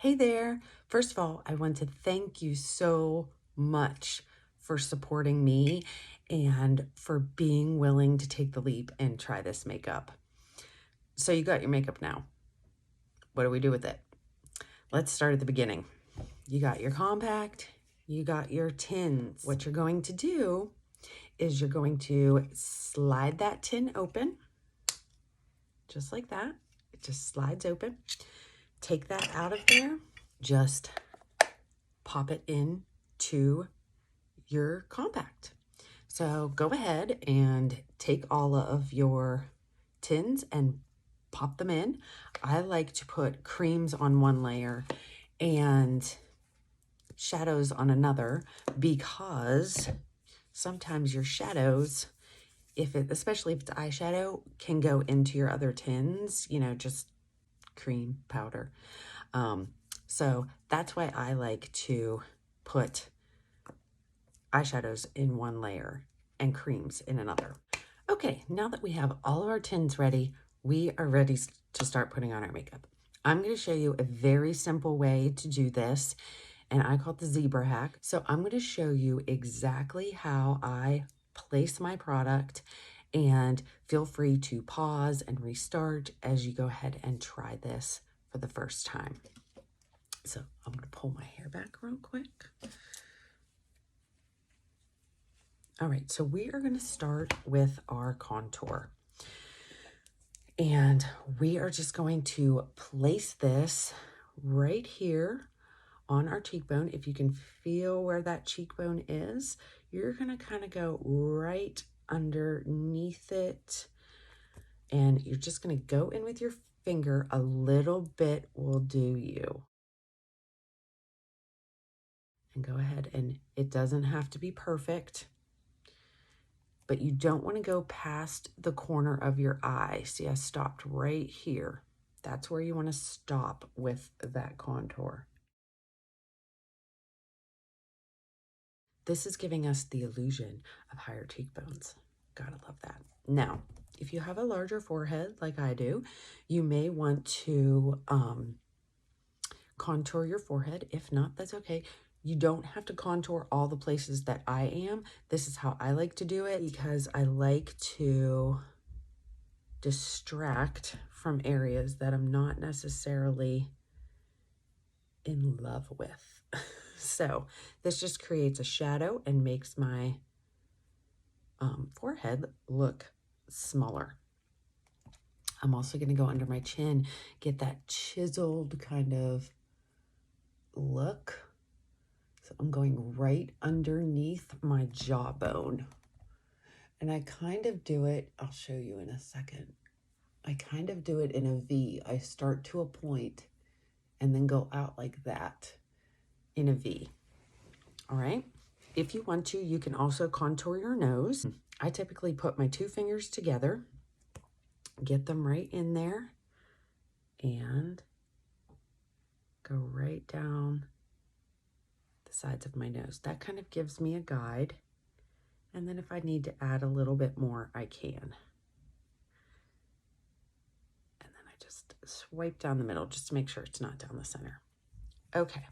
Hey there. First of all, I want to thank you so much for supporting me and for being willing to take the leap and try this makeup. So you got your makeup now. What do we do with it? Let's start at the beginning. You got your compact, you got your tins. What you're going to do is you're going to slide that tin open, just like that. It just slides open. Take that out of there. Just pop it in to your compact. So go ahead and take all of your tins and pop them in. I like to put creams on one layer and shadows on another because sometimes your shadows, especially if it's eyeshadow, can go into your other tins, just cream powder. So that's why I like to put eyeshadows in one layer and creams in another. Okay, now that we have all of our tins ready, we are ready to start putting on our makeup. I'm going to show you a very simple way to do this, and I call it the zebra hack. So I'm going to show you exactly how I place my product, and feel free to pause and restart as you go ahead and try this for the first time. So I'm going to pull my hair back real quick. All right, so we are going to start with our contour. And we are just going to place this right here on our cheekbone. If you can feel where that cheekbone is, you're going to kind of go right underneath it. And you're just going to go in with your finger. A little bit will do you. And go ahead, and it doesn't have to be perfect, but you don't want to go past the corner of your eye. See, I stopped right here. That's where you want to stop with that contour. This is giving us the illusion of higher cheekbones. Gotta love that. Now, if you have a larger forehead like I do, you may want to contour your forehead. If not, that's okay. You don't have to contour all the places that I am. This is how I like to do it because I like to distract from areas that I'm not necessarily in love with. So this just creates a shadow and makes my forehead look smaller. I'm also going to go under my chin, get that chiseled kind of look. So I'm going right underneath my jawbone. And I kind of do it, I'll show you in a second. I kind of do it in a V. I start to a point and then go out like that in a V. All right. If you want to, you can also contour your nose. I typically put my two fingers together, get them right in there, and go right down the sides of my nose. That kind of gives me a guide. And then if I need to add a little bit more, I can. And then I just swipe down the middle just to make sure it's not down the center. Okay,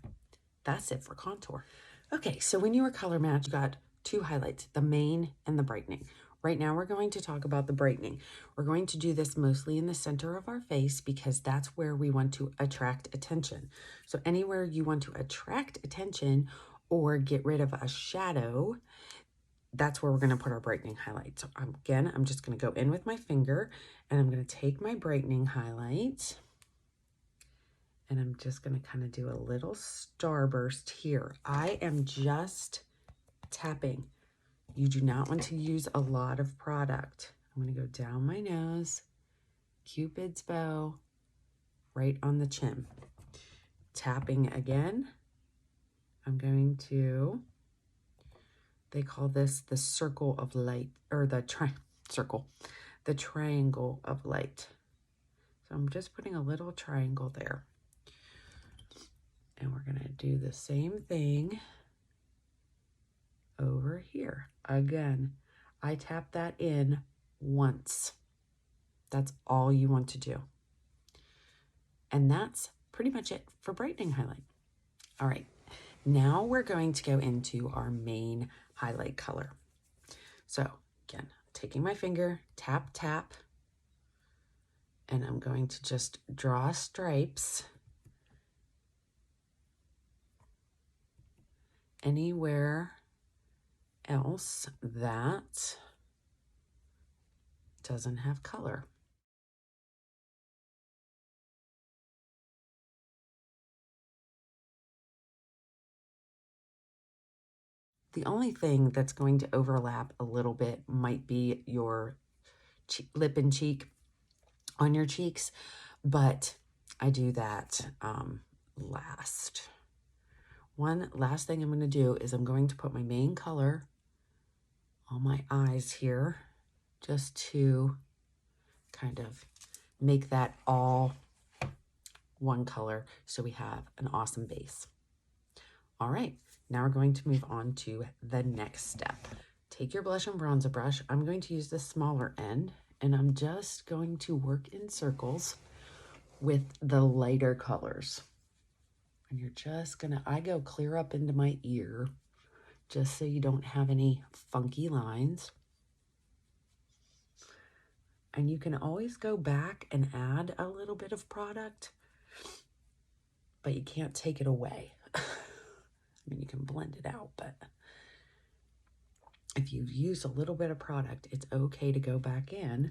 that's it for contour. Okay, so when you were color match, you got two highlights, the main and the brightening. Right now, we're going to talk about the brightening. We're going to do this mostly in the center of our face because that's where we want to attract attention. So anywhere you want to attract attention or get rid of a shadow, that's where we're going to put our brightening highlight. So again, I'm just going to go in with my finger and I'm going to take my brightening highlight and I'm just going to kind of do a little starburst here. I am just tapping. You do not want to use a lot of product. I'm going to go down my nose, Cupid's bow, right on the chin. Tapping again. I'm going to, they call this the circle of light, or the triangle of light. So I'm just putting a little triangle there. And we're going to do the same thing over here. Again, I tap that in once. That's all you want to do. And that's pretty much it for brightening highlight. All right, now we're going to go into our main highlight color. So again, taking my finger, tap, tap, and I'm going to just draw stripes anywhere else that doesn't have color. The only thing that's going to overlap a little bit might be your lip and cheek on your cheeks, but I do that last. One last thing I'm going to do is I'm going to put my main color on my eyes here just to kind of make that all one color so we have an awesome base. All right, now we're going to move on to the next step. Take your blush and bronzer brush. I'm going to use the smaller end, and I'm just going to work in circles with the lighter colors. And you're just gonna, I go clear up into my ear just so you don't have any funky lines. And you can always go back and add a little bit of product, but you can't take it away. I mean, you can blend it out, but if you've used a little bit of product, it's okay to go back in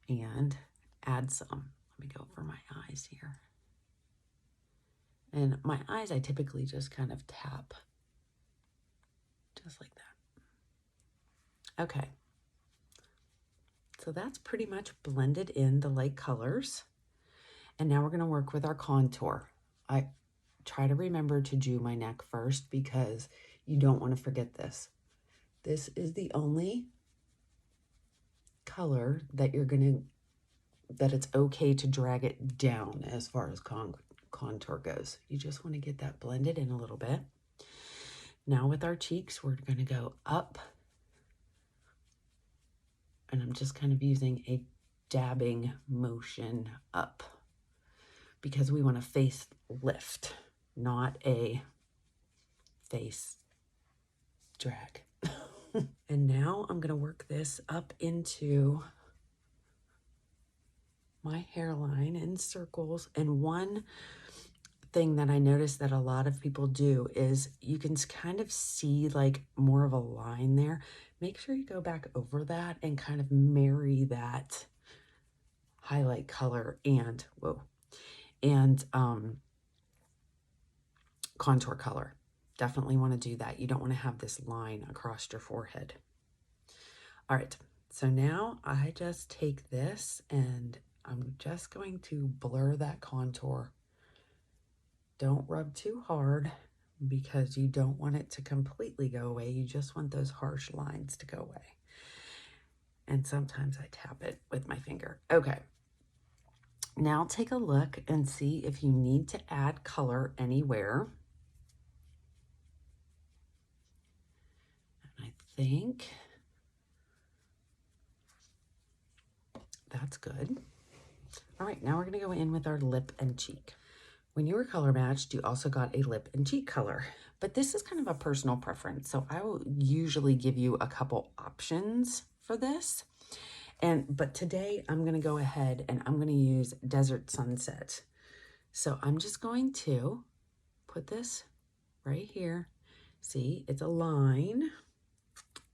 and add some. Let me go for my eyes here. And my eyes, I typically just kind of tap, just like that. Okay. So that's pretty much blended in the light colors. And now we're going to work with our contour. I try to remember to do my neck first because you don't want to forget this. This is the only color that that it's okay to drag it down as far as contour goes. You just want to get that blended in a little bit. Now with our cheeks, we're going to go up. And I'm just kind of using a dabbing motion up because we want a face lift, not a face drag. And now I'm going to work this up into my hairline in circles. And one thing that I noticed that a lot of people do is you can kind of see like more of a line there. Make sure you go back over that and kind of marry that highlight color and, contour color. Definitely want to do that. You don't want to have this line across your forehead. All right, so now I just take this and I'm just going to blur that contour. Don't rub too hard because you don't want it to completely go away. You just want those harsh lines to go away. And sometimes I tap it with my finger. Okay. Now take a look and see if you need to add color anywhere. And I think that's good. All right, now we're gonna go in with our lip and cheek. When you were color matched, you also got a lip and cheek color, but this is kind of a personal preference. So I will usually give you a couple options for this. But today I'm gonna go ahead and I'm gonna use Desert Sunset. So I'm just going to put this right here. See, it's a line,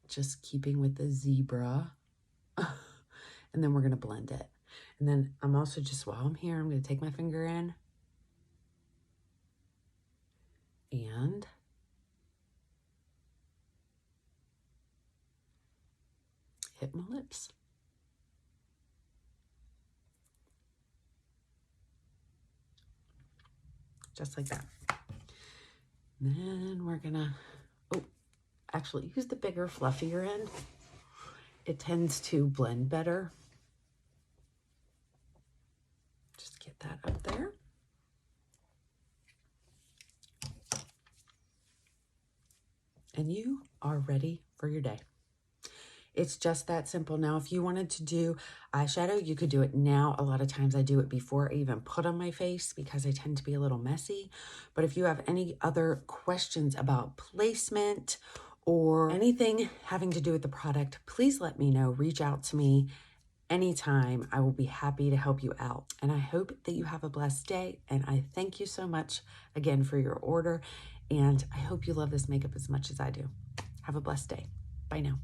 just keeping with the zebra. And then we're gonna blend it. And then I'm also just, while I'm here, I'm gonna take my finger in and hit my lips. Just like that. And then we're gonna, actually use the bigger, fluffier end. It tends to blend better. Just get that up there. And you are ready for your day. It's just that simple. Now, if you wanted to do eyeshadow, you could do it now. A lot of times I do it before I even put on my face because I tend to be a little messy. But if you have any other questions about placement or anything having to do with the product, please let me know. Reach out to me anytime. I will be happy to help you out. And I hope that you have a blessed day. And I thank you so much again for your order. And I hope you love this makeup as much as I do. Have a blessed day. Bye now.